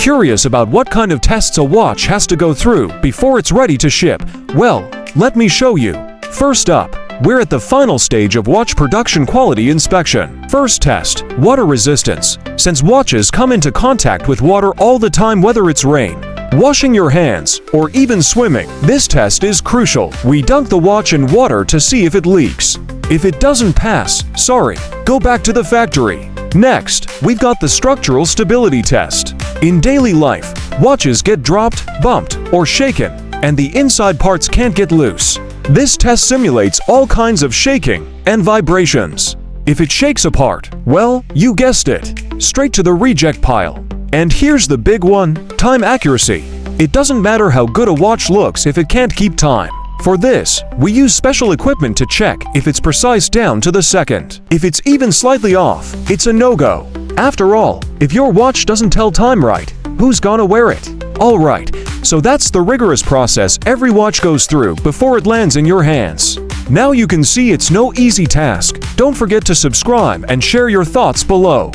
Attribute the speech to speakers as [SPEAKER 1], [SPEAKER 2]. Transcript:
[SPEAKER 1] curious about what kind of tests a watch has to go through before it's ready to ship? Well, let me show you. First up, we're at the final stage of watch production quality inspection. First test, water resistance. Since watches come into contact with water all the time, whether it's rain, washing your hands, or even swimming, this test is crucial. We dunk the watch in water to see if it leaks. If it doesn't pass, sorry, go back to the factory. Next, we've got the structural stability test. In daily life, watches get dropped, bumped, or shaken, and the inside parts can't get loose. This test simulates all kinds of shaking and vibrations. If it shakes apart, well, you guessed it, straight to the reject pile. And here's the big one, time accuracy. It doesn't matter how good a watch looks if it can't keep time. For this, we use special equipment to check if it's precise down to the second. If it's even slightly off, it's a no-go. After all, if your watch doesn't tell time right, who's gonna wear it? Alright, so that's the rigorous process every watch goes through before it lands in your hands. Now you can see it's no easy task. Don't forget to subscribe and share your thoughts below.